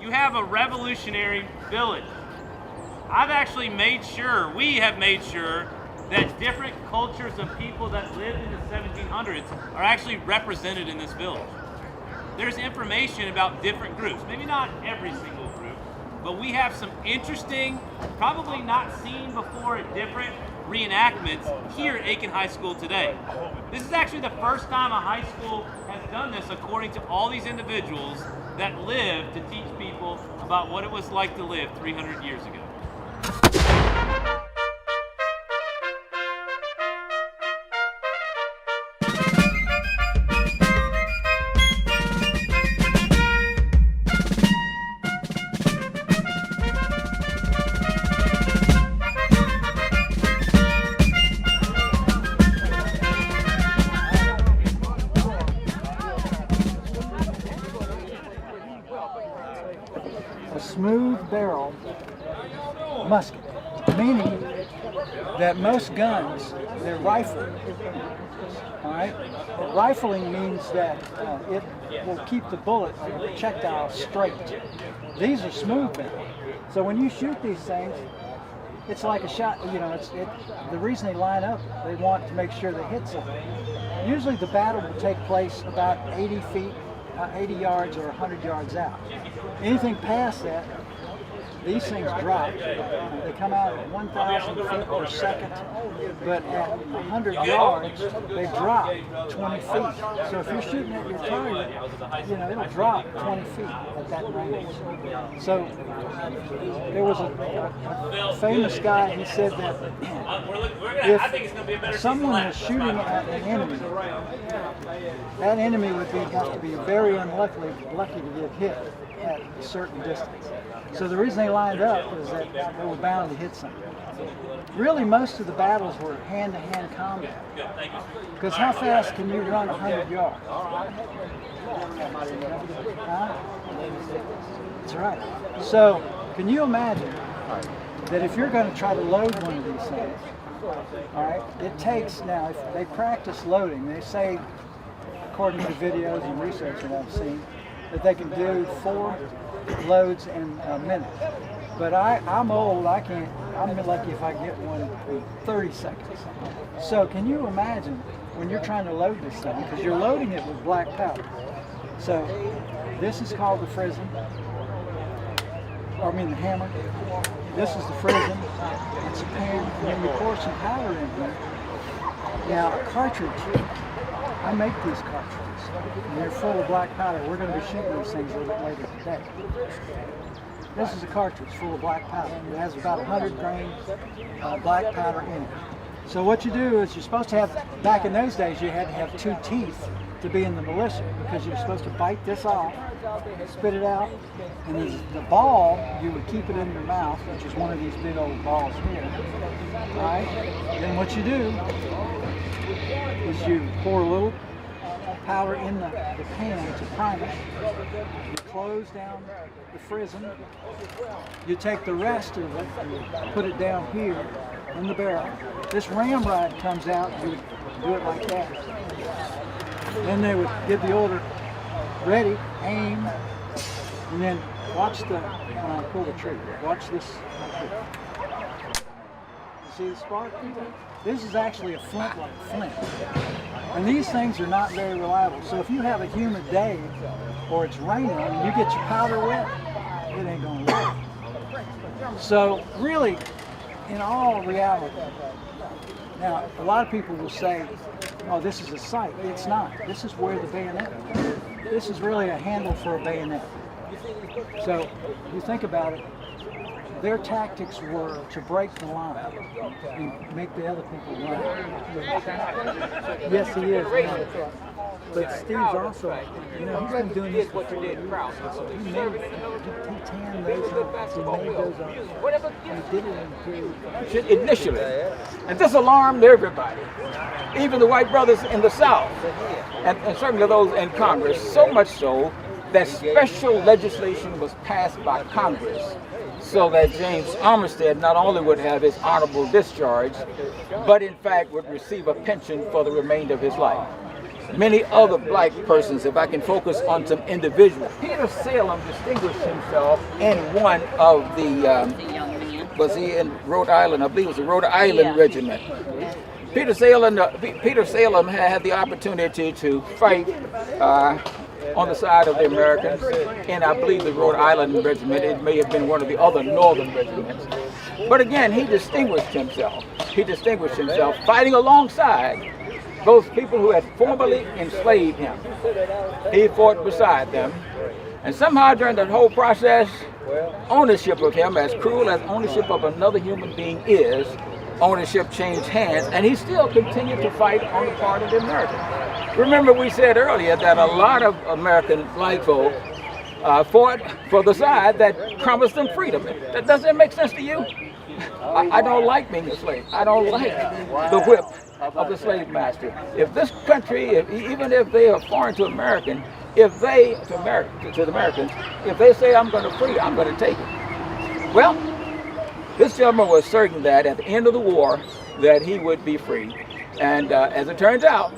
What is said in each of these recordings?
you have a revolutionary village. I've actually made sure, we have made sure, that different cultures of people that lived in the 1700s are actually represented in this village. There's information about different groups, maybe not every single group, but we have some interesting, probably not seen before different reenactments here at Aiken High School today. This is actually the first time a high school has done this according to all these individuals that lived to teach people about what it was like to live 300 years ago. A smooth barrel musket, meaning that most guns, they're rifled. All right? And rifling means that it will keep the bullet or the projectile straight. These are smooth barrel. So when you shoot these things, it's like a shot, you know, the reason they line up, they want to make sure they hit something. Usually the battle will take place about 80 feet, 80 yards or 100 yards out. Anything past that, these things drop. They come out at 1,000 feet per second, but at 100 yards, they drop 20 feet. So if you're shooting at your target, you know, it'll drop 20 feet at that range. So there was a famous guy, he said that if someone was shooting at an enemy, that enemy would have to be very lucky to get hit at a certain distance. So the reason they lined up is that they were bound to hit something. Really, most of the battles were hand-to-hand combat. Because how fast can you run 100 yards? Huh? That's right. So, can you imagine that if you're going to try to load one of these things, all right, it takes, now, if they practice loading, they say, according to videos and research that I've seen, that they can do 4 loads in a minute. But I'm old, I'm lucky if I get one in 30 seconds. So can you imagine when you're trying to load this thing, because you're loading it with black powder. So this is called the frizzen, or I mean the hammer. This is the frizzen, it's a pan, and then you pour some powder in here. Now a cartridge, I make these cartridges, and they're full of black powder. We're going to be shooting these things a little bit later today. This is a cartridge full of black powder. It has about 100 grains black powder in it. So what you do is you're supposed to have, back in those days, you had to have 2 teeth to be in the militia, because you're supposed to bite this off, spit it out, and the ball, you would keep it in your mouth, which is one of these big old balls here. All right? Then what you do is you pour a little powder in the pan to prime it. You close down the frizzen. You take the rest of it and put it down here in the barrel. This ramrod comes out, you would do it like that. Then they would give the order, ready, aim, and then watch when I pull the trigger, watch this right here. You see the spark? This is actually a flint like flint. And these things are not very reliable. So if you have a humid day or it's raining and you get your powder wet, it ain't gonna work. So really, in all reality, now a lot of people will say, oh, this is a sight. It's not. This is where the bayonet is. This is really a handle for a bayonet. So you think about it, their tactics were to break the line and make the other people run. Yes, he is. But Steve's also, you know, he's been doing this for 4 years. He tanned those up, he made those up, and he did it in initially. And this alarmed everybody, even the white brothers in the South, and certainly those in Congress, so much so that special legislation was passed by Congress so that James Armistead not only would have his honorable discharge, but in fact would receive a pension for the remainder of his life. many other black persons, if I can focus on some individuals. Peter Salem distinguished himself in one of the, was he in Rhode Island? I believe it was the Rhode Island Regiment. Peter Salem had the opportunity to fight on the side of the Americans in, I believe, the Rhode Island Regiment. It may have been one of the other northern regiments. But again, he distinguished himself. He distinguished himself fighting alongside those people who had formerly enslaved him. He fought beside them. And somehow during that whole process, ownership of him, as cruel as ownership of another human being is, ownership changed hands, and he still continued to fight on the part of the Americans. Remember, we said earlier that a lot of American black folk fought for the side that promised them freedom. Does that make sense to you? I don't like being a slave. I don't like the whip of the slave master. If this country, even if they are foreign to American, if they, to the Americans, if they say I'm going to free, I'm going to take it. Well, this gentleman was certain that at the end of the war that he would be free. And as it turns out,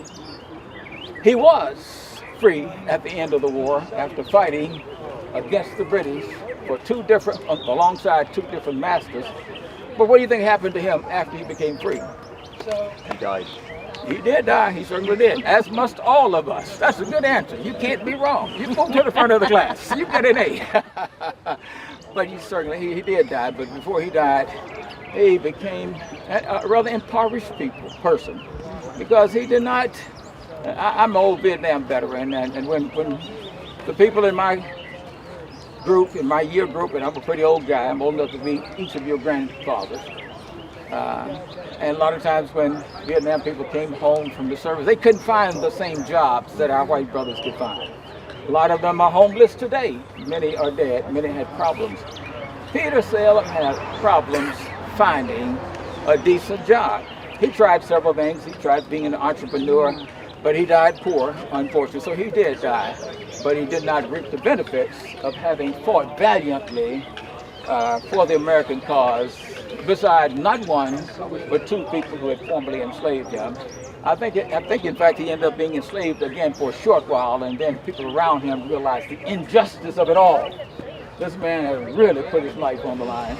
he was free at the end of the war after fighting against the British for alongside two different masters. But what do you think happened to him after he became free? He died. He did die, he certainly did, as must all of us. That's a good answer. You can't be wrong. You move to the front of the class. You get an A. But he did die, but before he died, he became a rather impoverished person because he did not, I'm an old Vietnam veteran, and when the people in my group, in my year group, and I'm a pretty old guy, I'm old enough to be each of your grandfathers, and a lot of times when Vietnam people came home from the service, they couldn't find the same jobs that our white brothers could find. A lot of them are homeless today. Many are dead. Many had problems. Peter Salem had problems finding a decent job. He tried several things. He tried being an entrepreneur, but he died poor, unfortunately. So he did die, but he did not reap the benefits of having fought valiantly for the American cause, besides not one, but two people who had formerly enslaved him. I think in fact he ended up being enslaved again for a short while, and then people around him realized the injustice of it all. This man has really put his life on the line.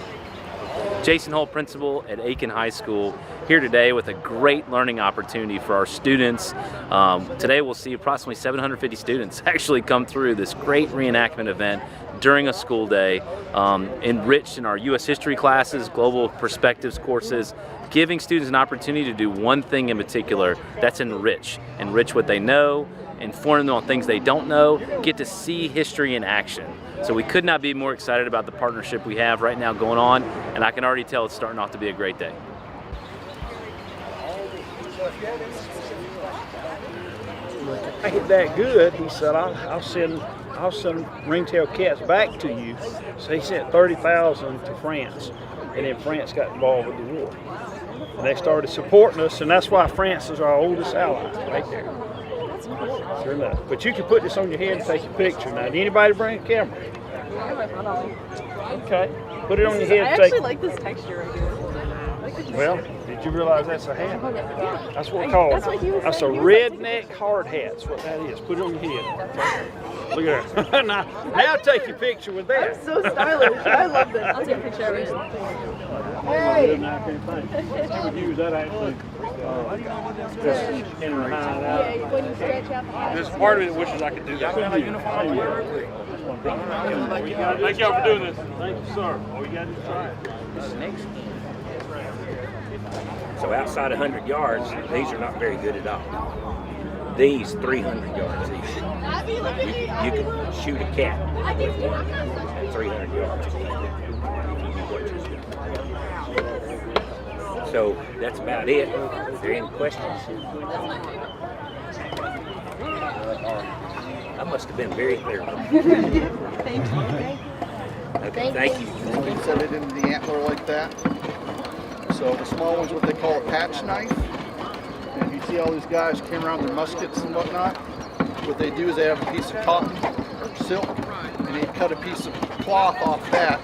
Jason Holt, principal at Aiken High School, here today with a great learning opportunity for our students. Today we'll see approximately 750 students actually come through this great reenactment event during a school day, enriched in our U.S. history classes, global perspectives courses, giving students an opportunity to do one thing in particular, that's enrich what they know, inform them on things they don't know, get to see history in action. So we could not be more excited about the partnership we have right now going on, and I can already tell it's starting off to be a great day. I hit that good, he said, I'll send ringtail cats back to you. So he sent 30,000 to France, and then France got involved with the war. And they started supporting us, and that's why France is our oldest ally, right there. Sure enough. But you can put this on your head and take a picture. Now, did anybody bring a camera? Okay. Put it on your head. I actually like this texture right here. Well, did you realize that's a hat? That's what we call it. That's a redneck hard hat. That's what that is. Put it on your head. Look at that. now take your picture with that. I'm so stylish. I love this. I'll take a picture of it. Hey! You would use that actually. Just in the hind out. When you stretch out the hat. There's part of it that wishes I could do that. Thank y'all for doing this. Thank you, sir. All you got to try it. So outside 100 yards, these are not very good at all. These 300 yards each. You can shoot a cat with one at 300 yards. So that's about it. Are there any questions? I must have been very clear. Thank you. Okay, thank you. They set it into the antler like that. So the small one's what they call a patch knife. And you see all these guys carrying around their muskets and whatnot. What they do is they have a piece of cotton or silk, and they cut a piece of cloth off that,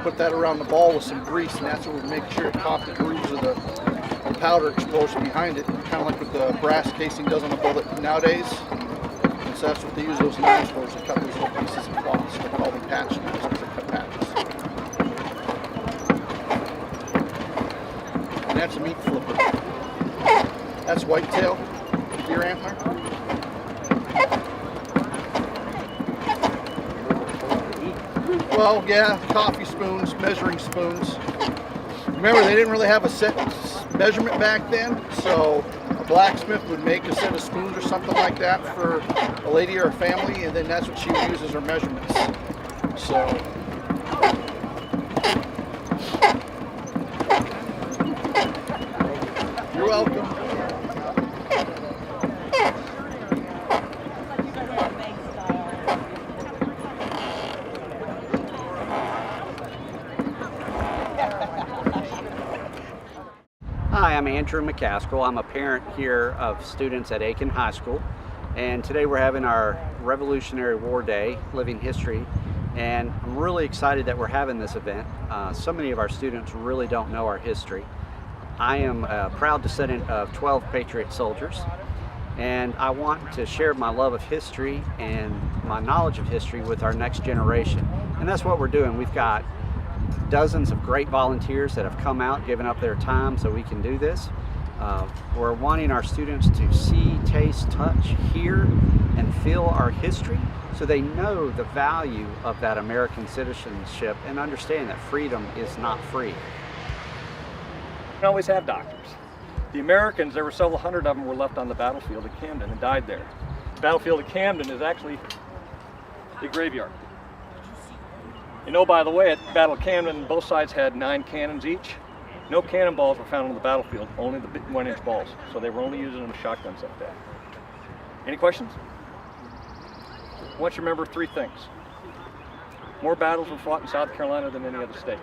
put that around the ball with some grease, and that's what would make sure it caught the grooves of the powder explosion behind it, kind of like what the brass casing does on a bullet nowadays. And so that's what they use those knives for, is to cut those little pieces of cloth. So they call them patch knives because they cut patches. And that's a meat flipper. That's whitetail deer antler. Well, yeah, coffee spoons, measuring spoons. Remember, they didn't really have a set measurement back then, so a blacksmith would make a set of spoons or something like that for a lady or a family, and then that's what she would use as her measurements. So, you're welcome. Hi, I'm Andrew McCaskill. I'm a parent here of students at Aiken High School, and today we're having our Revolutionary War Day, Living History, and I'm really excited that we're having this event. So many of our students really don't know our history. I am a proud descendant of 12 Patriot soldiers, and I want to share my love of history and my knowledge of history with our next generation, and that's what we're doing. We've got dozens of great volunteers that have come out, given up their time so we can do this. We're wanting our students to see, taste, touch, hear, and feel our history so they know the value of that American citizenship and understand that freedom is not free. We always have doctors. The Americans, there were several hundred of them, were left on the battlefield at Camden and died there. The battlefield at Camden is actually a graveyard. You know, by the way, at Battle of Camden, both sides had 9 cannons each. No cannonballs were found on the battlefield, only the 1-inch balls. So they were only using them as shotguns like that. Any questions? I want you to remember 3 things. More battles were fought in South Carolina than any other state.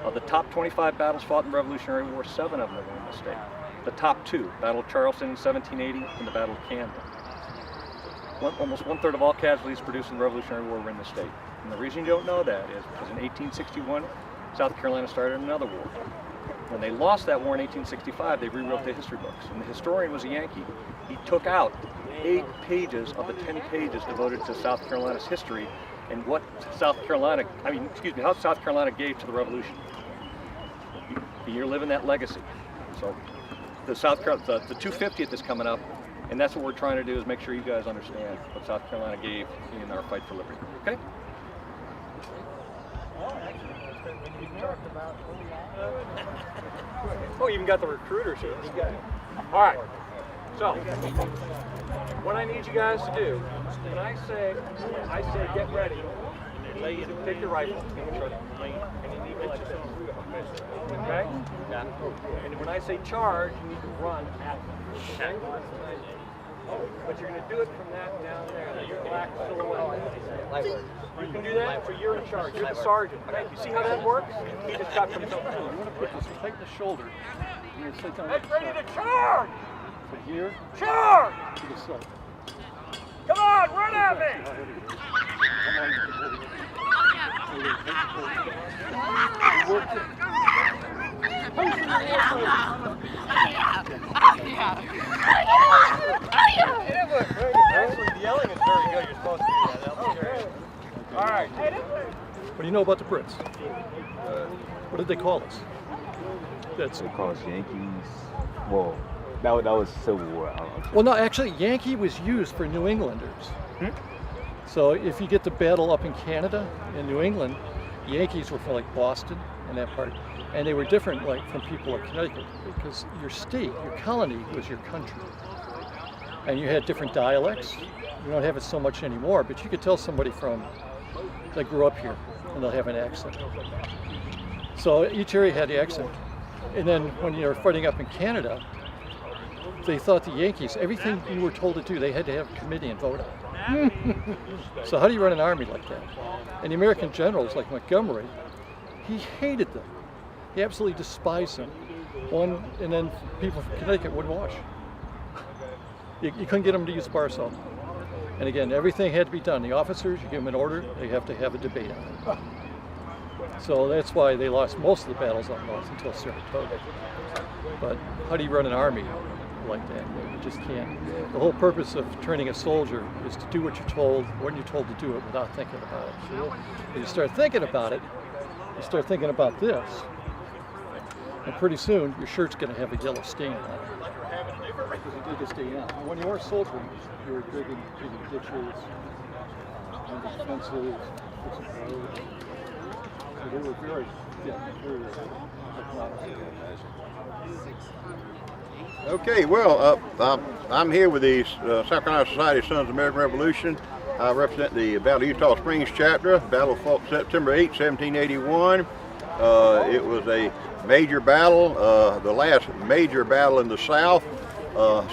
Of the top 25 battles fought in the Revolutionary War, 7 of them were in the state. The top 2, Battle of Charleston in 1780 and the Battle of Camden. Almost 1/3 of all casualties produced in the Revolutionary War were in the state. And the reason you don't know that is because in 1861, South Carolina started another war. When they lost that war in 1865, they rewrote the history books. And the historian was a Yankee. He took out 8 pages of the 10 pages devoted to South Carolina's history and what how South Carolina gave to the Revolution. You're living that legacy. So the 250th is coming up, and that's what we're trying to do, is make sure you guys understand what South Carolina gave in our fight for liberty. Okay? Oh, you even got the recruiters here. All right. So, what I need you guys to do, when I say get ready, take your rifle, and you need to like this. Okay? And when I say charge, you need to run at them. Okay? But you're going to do it from that down there, your black silhouette. You can do that, so you're in charge. You're the sergeant. Okay? You see how that works? He just got from himself. You want to put this tight in the shoulder. Get ready to charge! From here Charge! to the side. Come on, run at me! Actually, the yelling is very good. You're supposed to do that. All right. What do you know about the Brits? What did they call us? They call us Yankees. Well, that was Civil War. Well, no, actually, Yankee was used for New Englanders. So if you get the battle up in Canada and New England, Yankees were from like Boston and that part, and they were different like from people of Connecticut because your state, your colony was your country, and you had different dialects. You don't have it so much anymore, but you could tell somebody that grew up here, and they'll have an accent. So each area had the accent, and then when you were fighting up in Canada, they thought the Yankees, everything you were told to do, they had to have a committee and vote on. So how do you run an army like that? And the American generals like Montgomery, he hated them. He absolutely despised them. And then people from Connecticut wouldn't wash. You couldn't get them to use bar salt. And again, everything had to be done. The officers, you give them an order, they have to have a debate on it. So that's why they lost most of the battles up north until Saratoga. But how do you run an army like that? You just can't. The whole purpose of training a soldier is to do what you're told, when you're told to do it, without thinking about it. So when you start thinking about it, you start thinking about this, and pretty soon your shirt's going to have a yellow stain on it. You just stay in. When you were a soldier, you were digging ditches, under fences, fixing roads. So they were very Okay, well, I'm here with the South Carolina Society of Sons of the American Revolution. I represent the Battle of Eutaw Springs chapter. Battle fought September 8, 1781. It was a major battle, the last major battle in the South.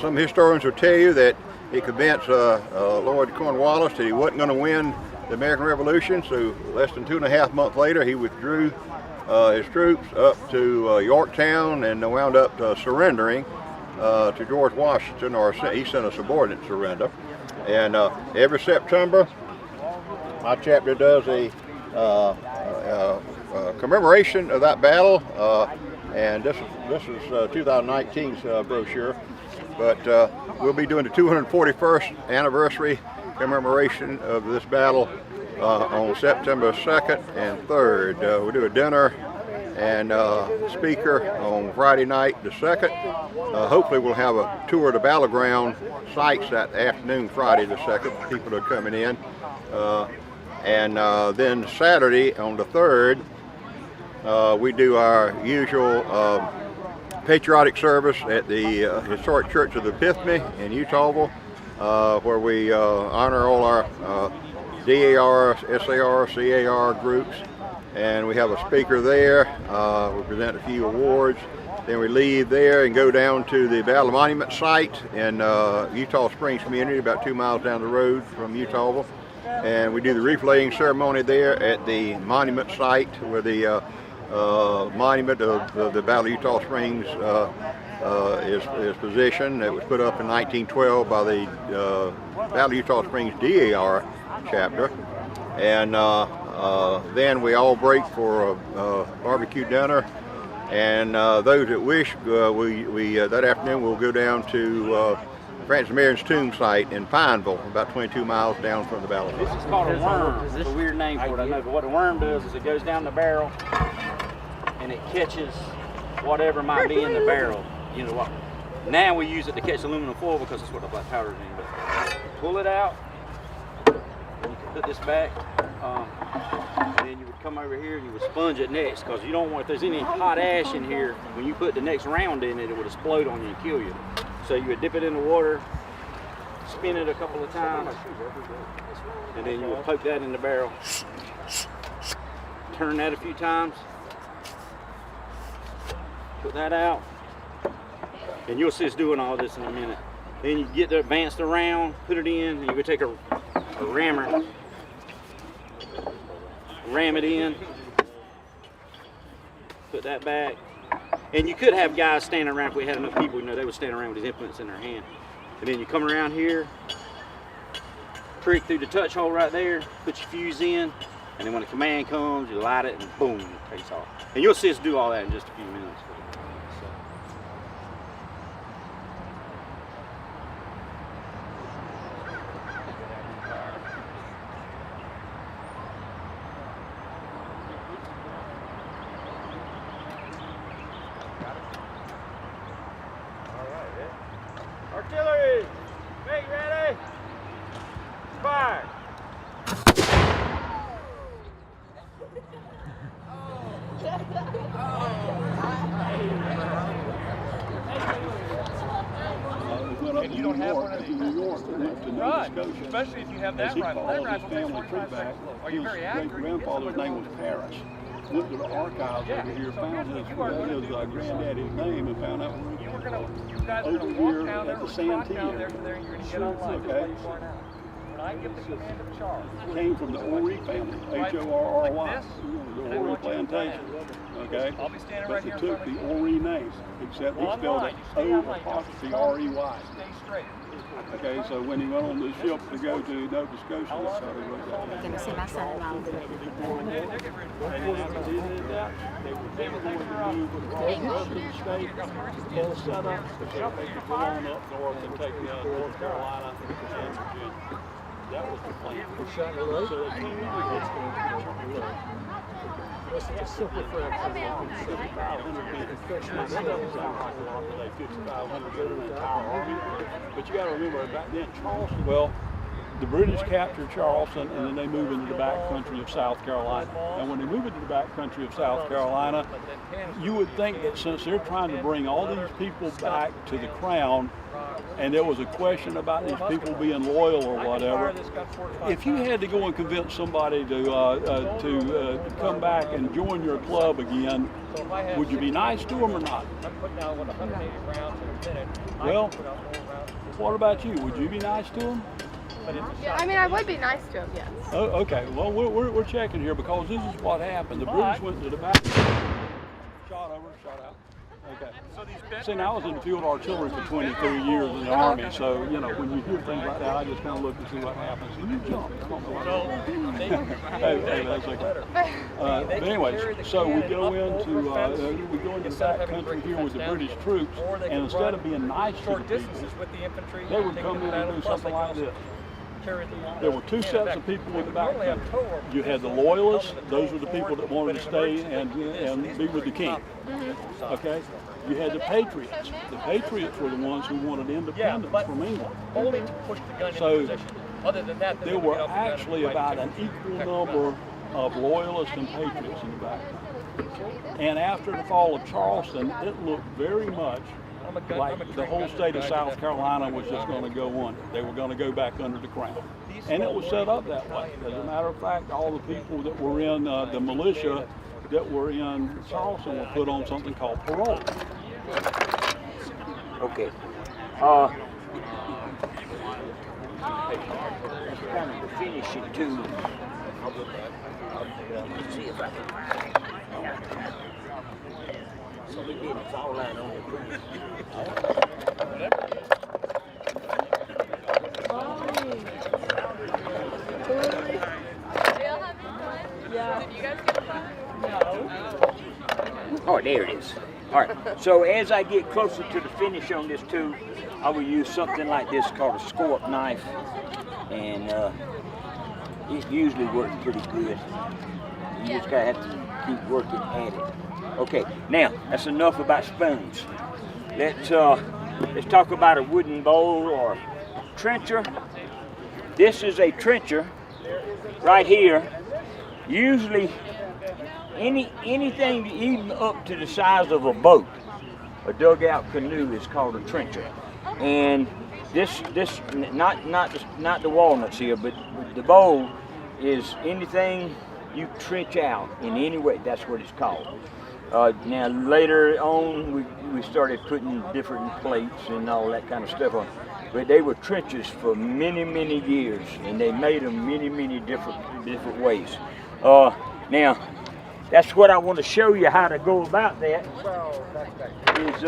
Some historians will tell you that it convinced Lord Cornwallis that he wasn't going to win the American Revolution, so less than 2.5 months later he withdrew his troops up to Yorktown and wound up surrendering to George Washington, or he sent a subordinate surrender. And every September my chapter does a commemoration of that battle, and this is 2019's brochure, but we'll be doing the 241st anniversary commemoration of this battle on September 2nd and 3rd. We'll do a dinner and speaker on Friday night the 2nd. Hopefully we'll have a tour of the battleground sites that afternoon, Friday the 2nd, people are coming in. And then Saturday on the 3rd, we do our usual patriotic service at the Historic Church of the Epiphany in Eutawville, where we honor all our DAR, SAR, CAR groups, and we have a speaker there. We present a few awards. Then we leave there and go down to the Battle Monument site in Eutaw Springs community, about 2 miles down the road from Eutawville. And we do the wreath laying ceremony there at the monument site where the monument of the Battle of Eutaw Springs is positioned. It was put up in 1912 by the Battle of Eutaw Springs DAR chapter. And then we all break for a barbecue dinner. And those that wish, that afternoon we'll go down to Francis Marion's tomb site in Pineville, about 22 miles down from the battlefield. This is called a worm. It's a weird name for it, I know, but what a worm does is it goes down the barrel and it catches whatever might be in the barrel. You know what? Now we use it to catch aluminum foil because it's what the black powder is in. But pull it out, and you can put this back, and then you would come over here and you would sponge it next, because you don't want, if there's any hot ash in here, when you put the next round in it, it would explode on you and kill you. So you would dip it in the water, spin it a couple of times, and then you would poke that in the barrel, turn that a few times, put that out, and you'll see us doing all this in a minute. Then you get the advanced around, put it in, and you would take a rammer, ram it in, put that back. And you could have guys standing around, if we had enough people, you know, they would stand around with these implements in their hand. And then you come around here, prick through the touch hole right there, put your fuse in, and then when the command comes, you light it and boom, it takes off. And you'll see us do all that in just a few minutes. Artillery! Make ready! Fire! And you don't have one of these. Right, especially if you have that rifle. That rifle takes 45 seconds. Are you very accurate? His grandfather's name was Paris. Went to the archives over here, found his granddaddy's name, and found out over here at the Santee area. Okay. When I give the command of charge. Came from the Horry family, H-O-R-R-Y, the Horry plantation. Okay? I'll be standing But right they here. took the Ori name, except he spelled it O''Rey. Okay, so when he went on the ship to go to Nova Scotia, that's how they wrote that. Can you see my son around? And then after he did that, they were going to move across the rest of the state and set up so they could go on up north and take North Carolina and Virginia. That was the plan. So they came in It's a simple fraction. 7,500 men. That doesn't sound like a lot today, 5,500 men in the entire army. But you got to remember, back then, Charleston, well, the British captured Charleston, and then they moved into the back country of South Carolina. And when they move into the back country of South Carolina, you would think that since they're trying to bring all these people back to the crown, and there was a question about these people being loyal or whatever, if you had to go and convince somebody to come back and join your club again, would you be nice to them or not? Well, what about you? Would you be nice to them? Yeah, I mean, I would be nice to him, yes. Oh, okay. Well, we're checking here because this is what happened. The British went to the back. Shot over, shot out. Okay. See, now I was in the field artillery for 23 years in the Army, so, you know, when you hear things like that, I just kind of look and see what happens. And you jump. I don't know what hey, that's okay. But anyways, so we go into the back country here with the British troops, and instead of being nice to the people, they would come in and do something like this. There were two sets of people in the back country. You had the loyalists; those were the people that wanted to stay and be with the king. Okay. You had the patriots. The patriots were the ones who wanted independence from England. Only to push the gun into So position. Other than that, there were actually about an equal number of loyalists and patriots in the back. And after the fall of Charleston, it looked very much like the whole state of South Carolina was just going to go under. They were going to go back under the crown. And it was set up that way. As a matter of fact, all the people that were in the militia that were in Charleston were put on something called parole. Okay. Kind of to finish it too. See if I can. So we did it's all that on it. Yeah. Did you guys get fun? No. Oh, there it is. All right. So as I get closer to the finish on this too, I will use something like this called a scorp knife, and it usually works pretty good. You just gotta have to keep working at it. Okay, now that's enough about spoons. Let's talk about a wooden bowl or trencher. This is a trencher right here. Usually anything even up to the size of a boat, a dugout canoe, is called a trencher. And this not the walnuts here, but the bowl is anything you trench out in any way. That's what it's called. Now later on, we started putting different plates and all that kind of stuff on. But they were trenches for many, many years, and they made them many different ways. Now, that's what I want to show you how to go about that. Is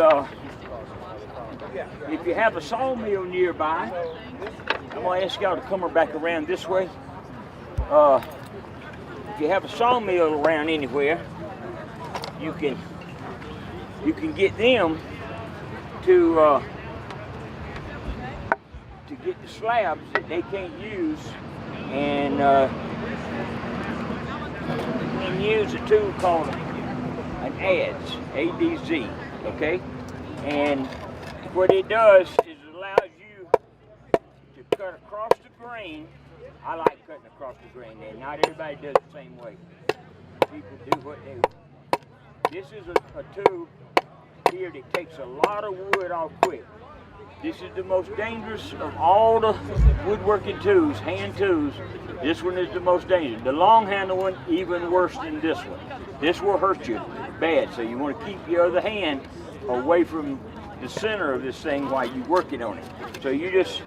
if you have a sawmill nearby, I'm gonna ask y'all to come back around this way. If you have a sawmill around anywhere, you can get them to get the slabs that they can't use, and use a tool called an adze, A-D-Z, okay? And what it does is it allows you to cut across the grain. I like cutting across the grain there. Not everybody does the same way. People do what they do. This is a tool here that takes a lot of wood off quick. This is the most dangerous of all the woodworking tools, hand tools. This one is the most dangerous. The long handle one, even worse than this one. This will hurt you bad, so you want to keep your other hand away from the center of this thing while you're working on it. So you can just,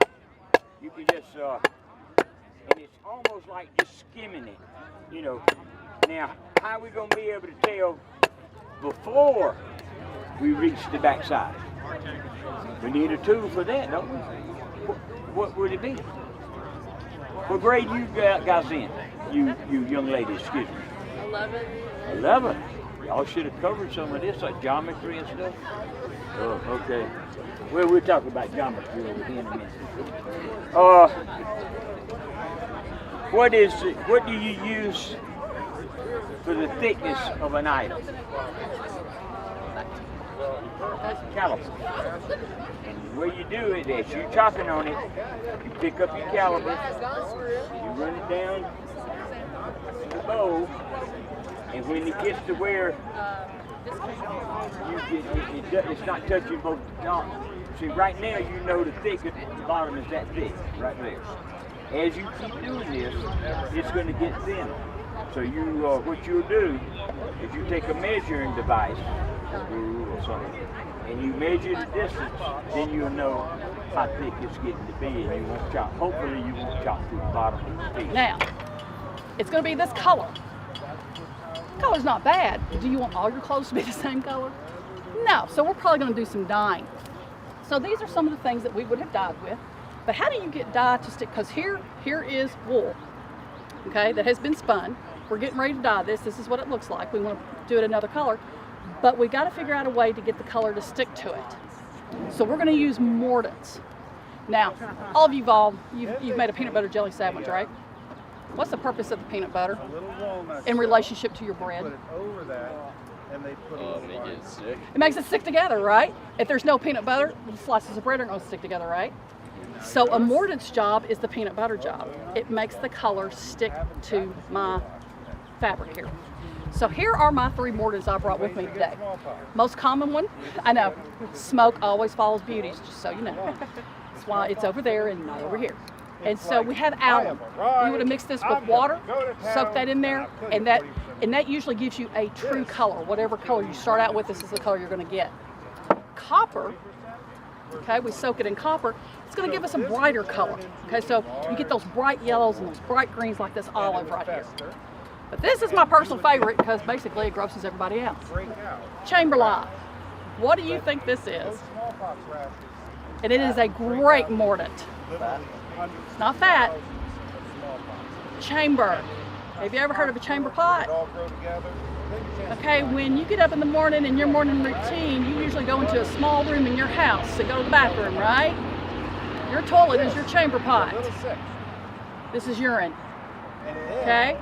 and it's almost like just skimming it, you know. Now, how are we going to be able to tell before we reach the backside. We need a tool for that, don't we? What would it be? What grade you guys in? You young ladies, excuse me. 11. 11. Y'all should have covered some of this, like geometry and stuff. Oh, okay. Well, we'll talk about geometry over here in a minute. What do you use for the thickness of an item? Caliper. And where you do it is you're chopping on it, you pick up your caliper, you run it down the bow, and when it gets to where it's not touching both knobs. See, right now you know the thick at the bottom is that thick, right there. As you keep doing this, it's going to get thinner. So what you'll do is you take a measuring device, or something, and you measure the distance, then you'll know how thick it's getting to be, and you won't chop. Hopefully you won't chop through the bottom of the piece. Now, it's going to be this color. Color's not bad. Do you want all your clothes to be the same color? No, so we're probably going to do some dyeing. So these are some of the things that we would have dyed with. But how do you get dye to stick? Because here is wool, okay, that has been spun. We're getting ready to dye this. This is what it looks like. We want to do it another color. But we got to figure out a way to get the color to stick to it. So we're going to use mordants. Now, all of you've made a peanut butter jelly sandwich, right? What's the purpose of the peanut butter in relationship to your bread? It makes it stick together, right? If there's no peanut butter, the slices of bread aren't going to stick together, right? So a mordant's job is the peanut butter job. It makes the color stick to my fabric here. So here are my 3 mordants I brought with me today. Most common one, I know, smoke always follows beauty, just so you know. That's why it's over there and not over here. And so we have alum. You would have mixed this with water, soak that in there, and that usually gives you a true color. Whatever color you start out with, this is the color you're going to get. Copper, okay, we soak it in copper. It's going to give us a brighter color. Okay, so you get those bright yellows and those bright greens like this olive right here. But this is my personal favorite because basically it grosses everybody else. Chamber lye. What do you think this is? And it is a great mordant. It's not fat. Chamber. Have you ever heard of a chamber pot? Okay, when you get up in the morning in your morning routine, you usually go into a small room in your house to go to the bathroom, right? Your toilet is your chamber pot. This is urine. Okay?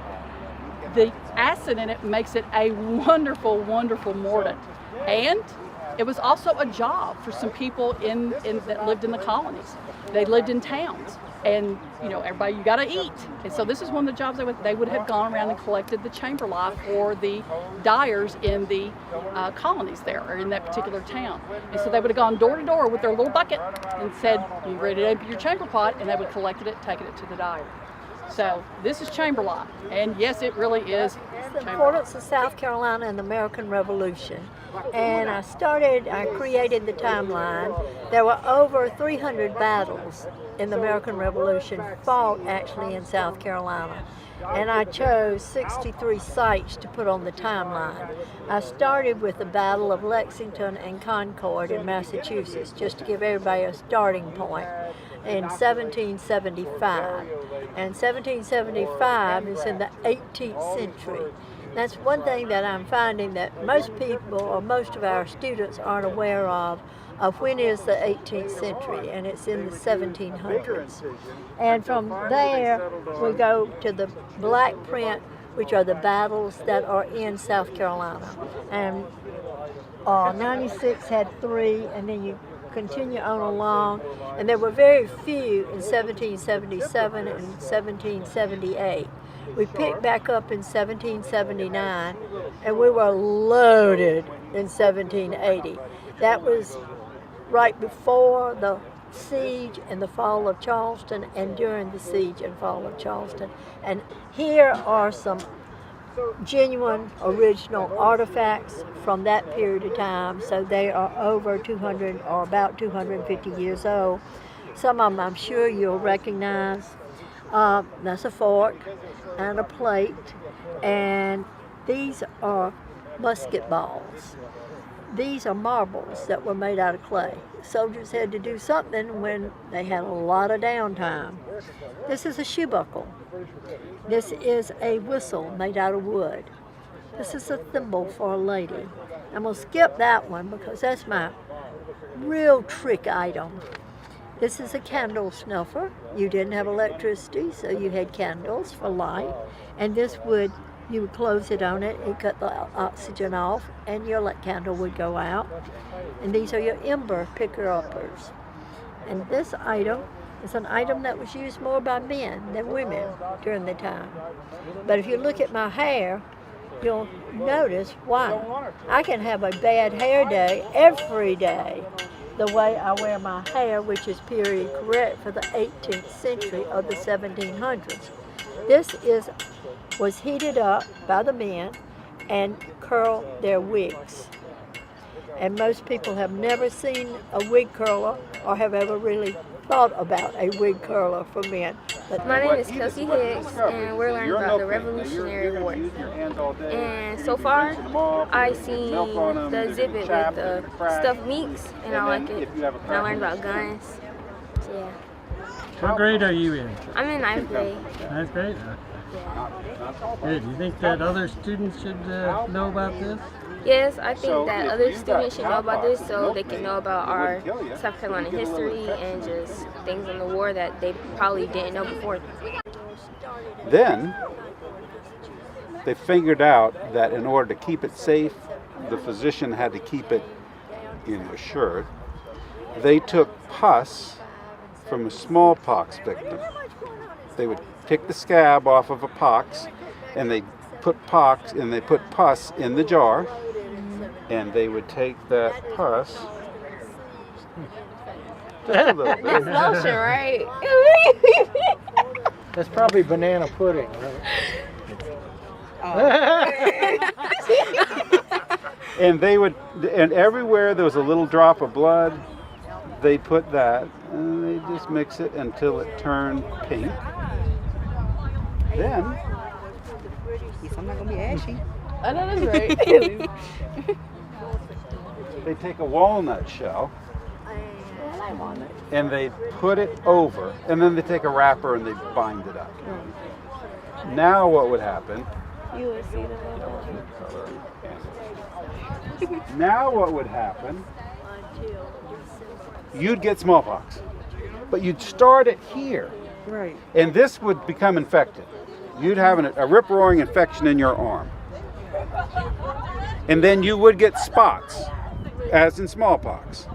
The acid in it makes it a wonderful, wonderful mordant. And it was also a job for some people that lived in the colonies. They lived in towns. And, you know, everybody, you got to eat. And so this is one of the jobs they would have gone around and collected the chamber lye for the dyers in the colonies there, or in that particular town. And so they would have gone door to door with their little bucket and said, you ready to empty your chamber pot? And they would have collected it, taken it to the dyer. So this is chamber lye. And yes, it really is The importance of South Carolina and the American Revolution. And I created the timeline. There were over 300 battles in the American Revolution fought actually in South Carolina. And I chose 63 sites to put on the timeline. I started with the Battle of Lexington and Concord in Massachusetts, just to give everybody a starting point, in 1775. And 1775 is in the 18th century. That's one thing that I'm finding that most people, or most of our students, aren't aware of when is the 18th century, and it's in the 1700s. And from there, we go to the black print, which are the battles that are in South Carolina. And 96 had 3, and then you continue on along, and there were very few in 1777 and 1778. We picked back up in 1779, and we were loaded in 1780. That was right before the siege and the fall of Charleston, and during the siege and fall of Charleston. And here are some genuine original artifacts from that period of time. So they are over 200 or about 250 years old. Some of them I'm sure you'll recognize. That's a fork and a plate, and these are musket balls. These are marbles that were made out of clay. Soldiers had to do something when they had a lot of downtime. This is a shoe buckle. This is a whistle made out of wood. This is a thimble for a lady. I'm going to skip that one because that's my real trick item. This is a candle snuffer. You didn't have electricity, so you had candles for light. And this would, you would close it on it, it cut the oxygen off, and your candle would go out. And these are your ember picker-uppers. And this item is an item that was used more by men than women during the time. But if you look at my hair, you'll notice why. I can have a bad hair day every day, the way I wear my hair, which is period correct for the 18th century or the 1700s. This was heated up by the men and curled their wigs. And most people have never seen a wig curler or have ever really thought about a wig curler for men. But my name is Kelsey Hicks, and we're learning about the Revolutionary War. And so far, I've seen the exhibit with the stuffed meats, and I like it. And I learned about guns. So yeah. What grade are you in? I'm in 9th grade. 9th grade? Yeah. Good. Do you think that other students should know about this? Yes, I think that other students should know about this so they can know about our South Carolina history and just things in the war that they probably didn't know before. Then they figured out that in order to keep it safe, the physician had to keep it in a shirt. They took pus from a smallpox victim. They would pick the scab off of a pox, and they put pus in the jar, and they would take that pus. Just a little bit. That's lotion, right? That's probably banana pudding, right? And they would, and everywhere there was a little drop of blood, they put that, and they just mix it until it turned pink. Then, I'm not gonna be ashy. I know that's right. they take a walnut shell and they put it over, and then they take a wrapper and they bind it up. Now what would happen? You would see the Now what would happen? You'd get smallpox, but you'd start it here. Right. And this would become infected. You'd have a rip-roaring infection in your arm. And then you would get spots, as in smallpox.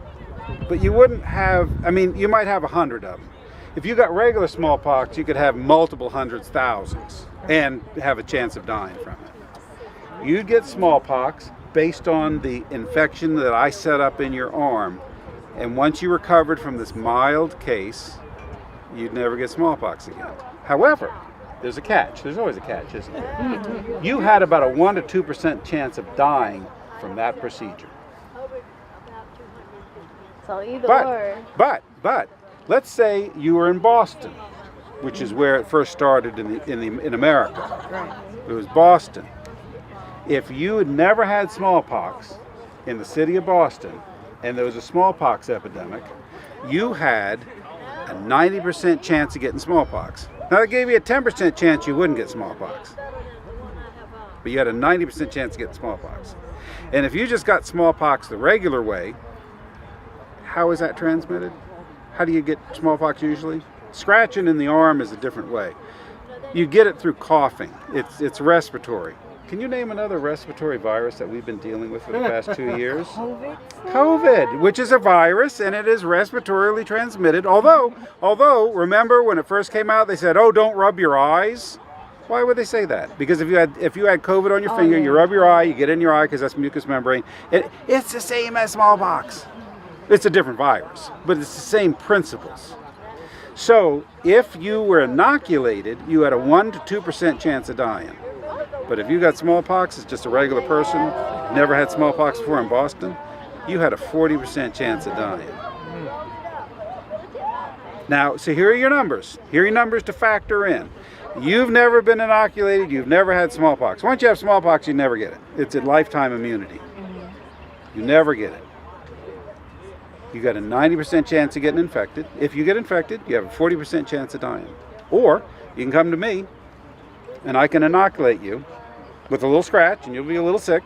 But you wouldn't have, I mean, you might have 100 of them. If you got regular smallpox, you could have multiple hundreds, thousands, and have a chance of dying from it. You'd get smallpox based on the infection that I set up in your arm. And once you recovered from this mild case, you'd never get smallpox again. However, there's a catch. There's always a catch, isn't there? You had about a 1 to 2% chance of dying from that procedure. So either or. But, let's say you were in Boston, which is where it first started in America. It was Boston. If you had never had smallpox in the city of Boston, and there was a smallpox epidemic, you had a 90% chance of getting smallpox. Now, that gave you a 10% chance you wouldn't get smallpox. But you had a 90% chance of getting smallpox. And if you just got smallpox the regular way, how is that transmitted? How do you get smallpox usually? Scratching in the arm is a different way. You get it through coughing. It's respiratory. Can you name another respiratory virus that we've been dealing with for the past 2 years? COVID, which is a virus, and it is respiratorily transmitted. Although, remember when it first came out, they said, "Oh, don't rub your eyes." Why would they say that? Because if you had COVID on your finger, you rub your eye, you get it in your eye because that's mucous membrane. It's the same as smallpox. It's a different virus, but it's the same principles. So if you were inoculated, you had a 1 to 2% chance of dying. But if you got smallpox as just a regular person, never had smallpox before in Boston, you had a 40% chance of dying. Now, so here are your numbers. Here are your numbers to factor in. You've never been inoculated, you've never had smallpox. Once you have smallpox, you never get it. It's a lifetime immunity. You never get it. You got a 90% chance of getting infected. If you get infected, you have a 40% chance of dying. Or you can come to me and I can inoculate you with a little scratch and you'll be a little sick,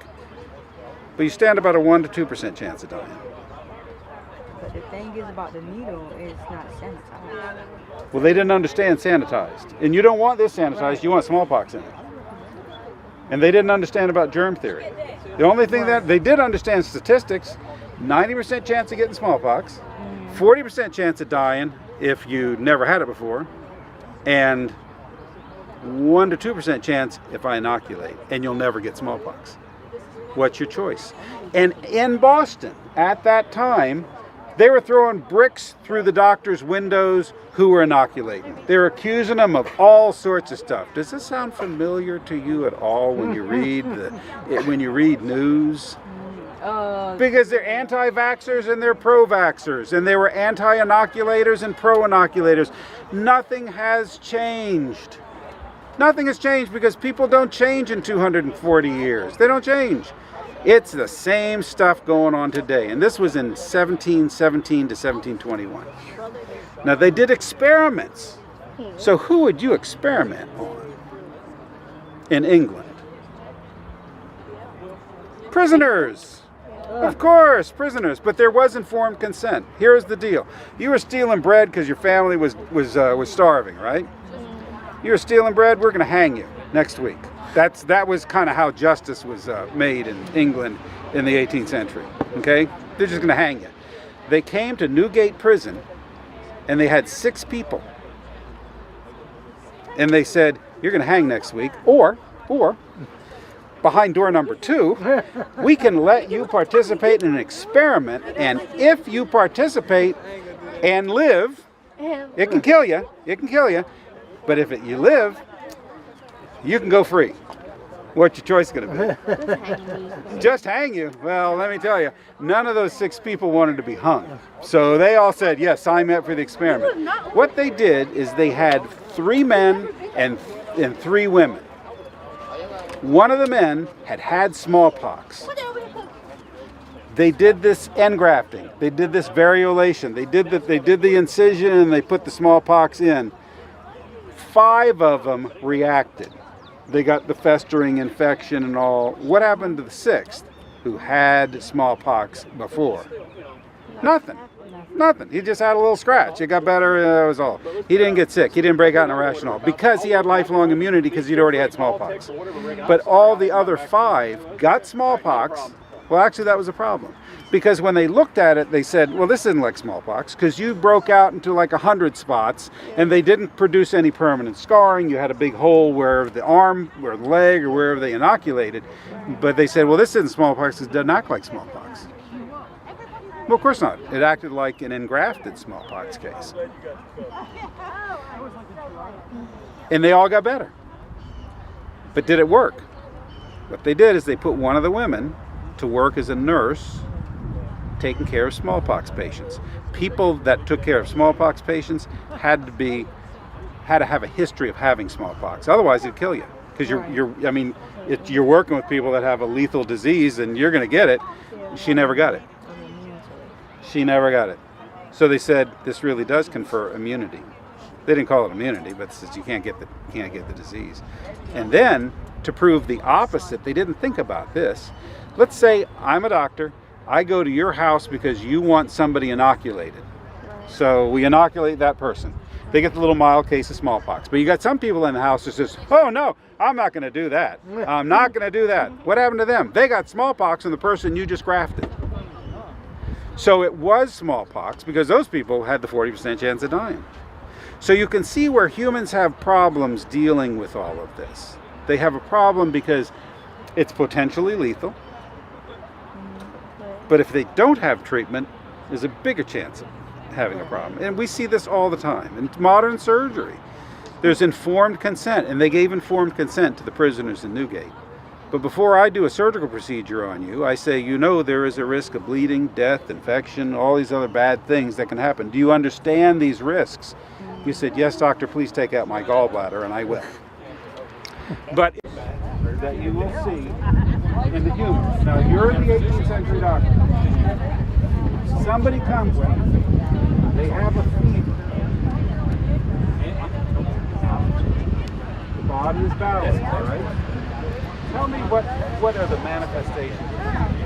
but you stand about a 1 to 2% chance of dying. But the thing is about the needle, it's not sanitized. Well, they didn't understand sanitized. And you don't want this sanitized, you want smallpox in it. And they didn't understand about germ theory. The only thing that they did understand statistics, 90% chance of getting smallpox, 40% chance of dying if you never had it before, and 1 to 2% chance if I inoculate, and you'll never get smallpox. What's your choice? And in Boston, at that time, they were throwing bricks through the doctors' windows who were inoculating. They were accusing them of all sorts of stuff. Does this sound familiar to you at all when you read news? Because they're anti-vaxxers and they're pro-vaxxers, and they were anti-inoculators and pro-inoculators. Nothing has changed. Nothing has changed because people don't change in 240 years. They don't change. It's the same stuff going on today. And this was in 1717 to 1721. Now they did experiments. So who would you experiment on in England? Prisoners. Of course, prisoners. But there was informed consent. Here's the deal. You were stealing bread because your family was starving, right? You were stealing bread, we're going to hang you next week. That was kind of how justice was made in England in the 18th century. Okay? They're just going to hang you. They came to Newgate Prison and they had 6 people. And they said, you're going to hang next week, or behind door number 2, we can let you participate in an experiment, and if you participate and live, it can kill you. It can kill you. But if you live, you can go free. What's your choice going to be? Just hang you. Well, let me tell you, none of those 6 people wanted to be hung. So they all said, yes, sign me up for the experiment. What they did is they had 3 men and 3 women. One of the men had smallpox. They did this engrafting. They did this variolation. They did the incision and they put the smallpox in. 5 of them reacted. They got the festering infection and all. What happened to the 6th who had smallpox before? Nothing. Nothing. He just had a little scratch. It got better, that was all. He didn't get sick. He didn't break out in a rash and all because he had lifelong immunity because he'd already had smallpox. But all the other 5 got smallpox. Well, actually, that was a problem. Because when they looked at it, they said, well, this isn't like smallpox because you broke out into like 100 spots and they didn't produce any permanent scarring. You had a big hole where the arm, or the leg, or wherever they inoculated. But they said, well, this isn't smallpox because it doesn't act like smallpox. Well, of course not. It acted like an engrafted smallpox case. And they all got better. But did it work? What they did is they put one of the women to work as a nurse taking care of smallpox patients. People that took care of smallpox patients had to have a history of having smallpox. Otherwise, it'd kill you. Because you're working with people that have a lethal disease and you're going to get it. She never got it. She never got it. So they said this really does confer immunity. They didn't call it immunity, but since you can't get the disease. And then to prove the opposite, they didn't think about this. Let's say I'm a doctor. I go to your house because you want somebody inoculated. So we inoculate that person. They get the little mild case of smallpox. But you got some people in the house that says, oh no, I'm not going to do that. I'm not going to do that. What happened to them? They got smallpox in the person you just grafted. So it was smallpox because those people had the 40% chance of dying. So you can see where humans have problems dealing with all of this. They have a problem because it's potentially lethal. But if they don't have treatment, there's a bigger chance of having a problem. And we see this all the time. In modern surgery, there's informed consent, and they gave informed consent to the prisoners in Newgate. But before I do a surgical procedure on you, I say, you know there is a risk of bleeding, death, infection, all these other bad things that can happen. Do you understand these risks? You said, yes, doctor, please take out my gallbladder, and I will. But that you will see in the humans. Now you're the 18th century doctor. Somebody comes to you, they have a fever. The body is balanced, all right? Tell me what are the manifestations?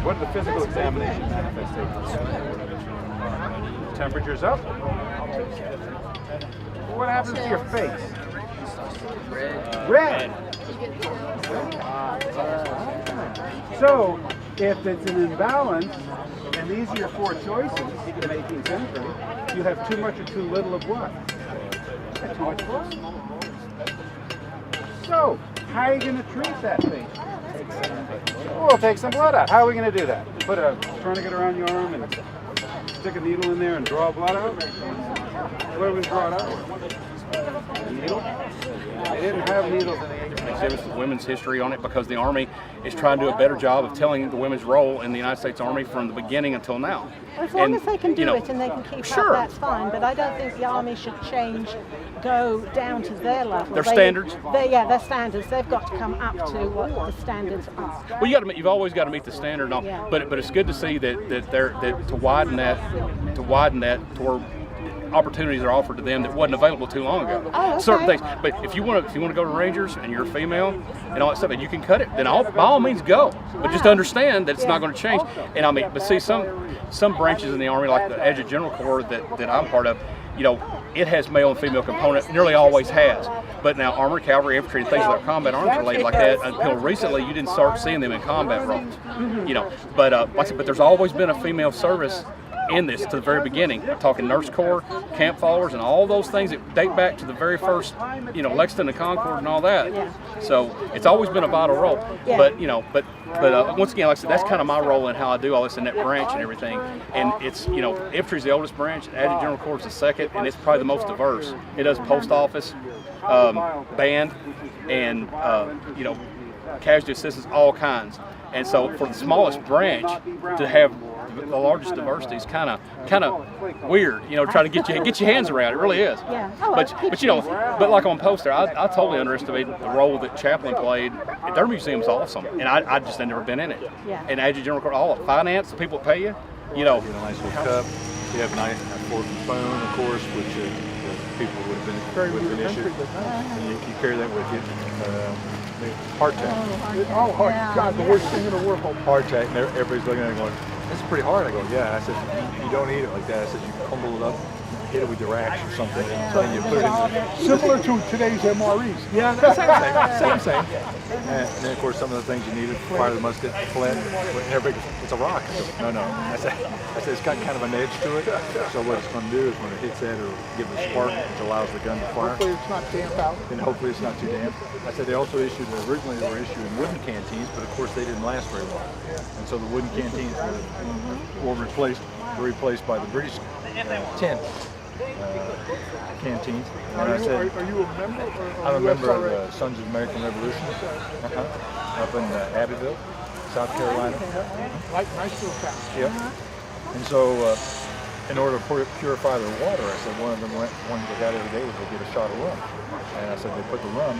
What are the physical examination manifestations? Temperature's up. What happens to your face? Red. So, if it's an imbalance, and these are your four choices in 18th century, you have too much or too little of what? Too much blood. So, how are you going to treat that patient? We'll take some blood out. How are we going to do that? Put a tourniquet around your arm and stick a needle in there and draw blood out? What are we going to draw it out? A needle? They didn't have needles in the 18th century. Exhibits the women's history on it because the Army is trying to do a better job of telling the women's role in the United States Army from the beginning until now. As long as they can do it and they can keep up, that's fine. But I don't think the Army should go down to their level. Their standards? Their standards. They've got to come up to what the standards are. Well, you've always got to meet the standard, but it's good to see that to widen that to where opportunities are offered to them that wasn't available too long ago. Oh, okay. Certain things, but if you want to go to Rangers and you're a female and all that stuff, and you can cut it, then by all means go. But just understand that it's not going to change. And I mean, but see, some branches in the Army, like the Adjutant General Corps that I'm part of, it has male and female component. Nearly always has. But now armored cavalry, infantry, and things like combat arms related like that, until recently, you didn't start seeing them in combat roles. But like I said, but there's always been a female service in this to the very beginning. I'm talking nurse corps, camp followers, and all those things that date back to the very first, Lexington and Concord and all that. So it's always been a vital role. But once again, like I said, that's kind of my role in how I do all this in that branch and everything. And it's infantry's the oldest branch, Adjutant General Corps is the second, and it's probably the most diverse. It does post office, band, and casualty assistance, all kinds. And so for the smallest branch to have the largest diversity is kind of weird, trying to get your hands around it. It really is. Yeah. But like on poster, I totally underestimated the role that Chaplain played. Their museum's awesome, and I just had never been in it. Yeah. And Adjutant General Corps, all the finance, the people that pay you, You get a nice little cup. You have a nice fork and spoon, of course, which people would have been with an issue. And you carry that with you. Hardtack. God, the worst thing in the world. Hardtack, and everybody's looking at it going, "This is pretty hard." I go, "Yeah." I said, "You don't eat it like that." I said, "You crumble it up, hit it with your axe or something, and you put it in." Similar to today's MREs. Yeah, same. And then, of course, some of the things you needed, fire the musket, flint, everybody, it's a rock. I said, no. I said, it's got kind of an edge to it. So what it's going to do is when it hits that, it'll give it a spark, which allows the gun to fire. Hopefully it's not damp out. And hopefully it's not too damp. I said they also originally they were issued in wooden canteens, but of course they didn't last very long. And so the wooden canteens were replaced by the British tin. Canteens. And I said, are you a member? I'm a member of the Sons of the American Revolution up in Abbeville, South Carolina. Nice little town. Yep. And so, in order to purify their water, I said one of them one they got every day was to get a shot of rum. And I said they put the rum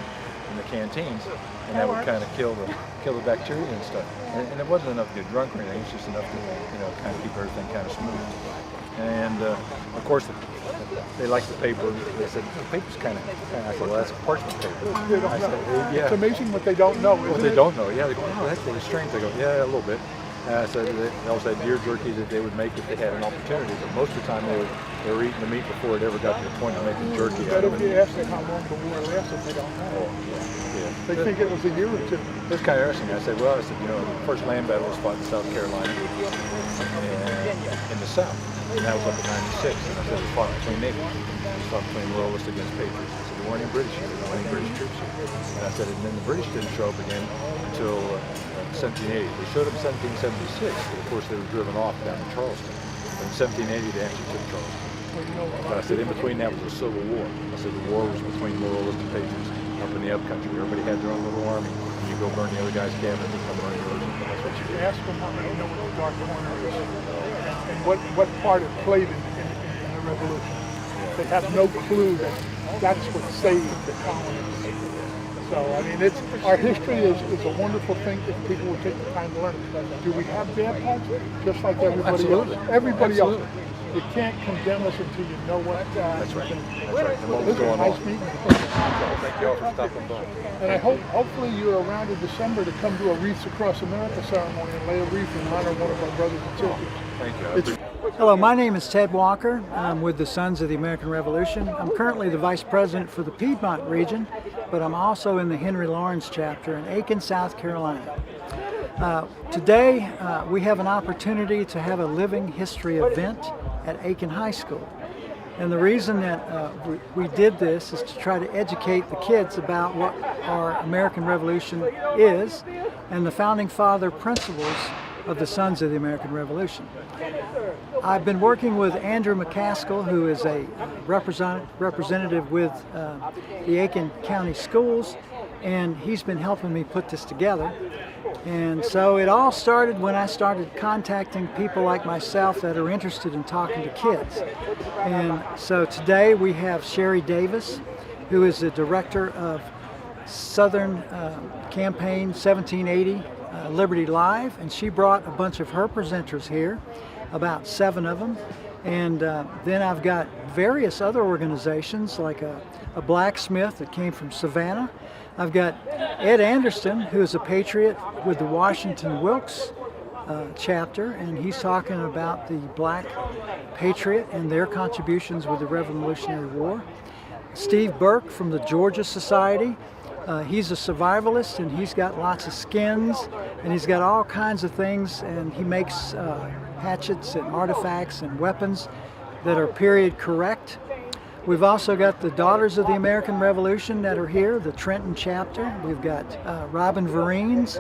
in the canteens, and that would kind of kill the bacteria and stuff. And it wasn't enough to get drunk or anything. It's just enough to kind of keep everything kind of smooth. And of course, they liked the paper. They said the paper's kind of. I said, well, that's parchment paper. I said, yeah. It's amazing what they don't know. What they don't know. Yeah, they go, oh, that's really strange. They go, yeah, a little bit. I said they also had deer jerky that they would make if they had an opportunity, but most of the time they were eating the meat before it ever got to the point of making jerky. But if you ask them how long the war lasted, they don't know. They think it was a year or two. It's kind of interesting. I said, the first land battle was fought in South Carolina and in the South. And that was up in 96. And I said it was fought between navies. It was fought between Royalists against Patriots. I said there weren't any British here. There weren't any British troops here. And I said, and then the British didn't show up again until 1780. They showed up in 1776, but of course they were driven off down in Charleston. But in 1780 they actually took Charleston. But I said in between that was a civil war. I said the war was between Loyalists and Patriots up in the upcountry. Everybody had their own little army. And you go burn the other guy's cabin, they come burn yours. And that's what you do. Ask them how many know what the Dark Corner is and what part it played in the Revolution. They have no clue that that's what saved the colonies. So, I mean, our history is a wonderful thing if people will take the time to learn it. Do we have bad parts? Just like everybody else. Everybody else. You can't condemn us until you know what. That's right. That's right. And what was This is going nice on. meeting you. Thank you all for stopping by. And I hopefully you're around in December to come to a Wreaths Across America ceremony and lay a wreath in honor of one of our brothers and sisters. Thank you. Hello, my name is Ted Walker. I'm with the Sons of the American Revolution. I'm currently the Vice President for the Piedmont region, but I'm also in the Henry Lawrence chapter in Aiken, South Carolina. Today, we have an opportunity to have a living history event at Aiken High School. And the reason that we did this is to try to educate the kids about what our American Revolution is and the founding father principles of the Sons of the American Revolution. I've been working with Andrew McCaskill, who is a representative with the Aiken County Schools, and he's been helping me put this together. And so it all started when I started contacting people like myself that are interested in talking to kids. And so today we have Sherry Davis, who is the director of Southern Campaign 1780 Liberty Live, and she brought a bunch of her presenters here, about 7 of them. And then I've got various other organizations like a blacksmith that came from Savannah. I've got Ed Anderson, who is a patriot with the Washington Wilkes chapter, and he's talking about the Black Patriot and their contributions with the Revolutionary War. Steve Burke from the Georgia Society. He's a survivalist, and he's got lots of skins, and he's got all kinds of things, and he makes hatchets and artifacts and weapons that are period correct. We've also got the Daughters of the American Revolution that are here, the Trenton chapter. We've got Robin Vereen's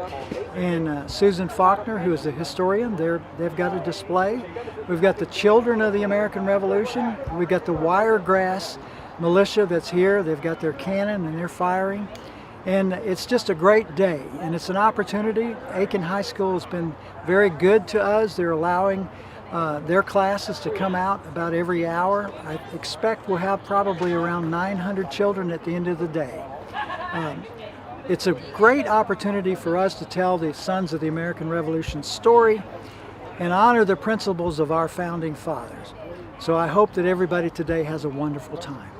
and Susan Faulkner, who is a historian. They've got a display. We've got the Children of the American Revolution. We've got the Wiregrass militia that's here. They've got their cannon and they're firing. And it's just a great day, and it's an opportunity. Aiken High School has been very good to us. They're allowing their classes to come out about every hour. I expect we'll have probably around 900 children at the end of the day. It's a great opportunity for us to tell the Sons of the American Revolution story and honor the principles of our founding fathers. So I hope that everybody today has a wonderful time.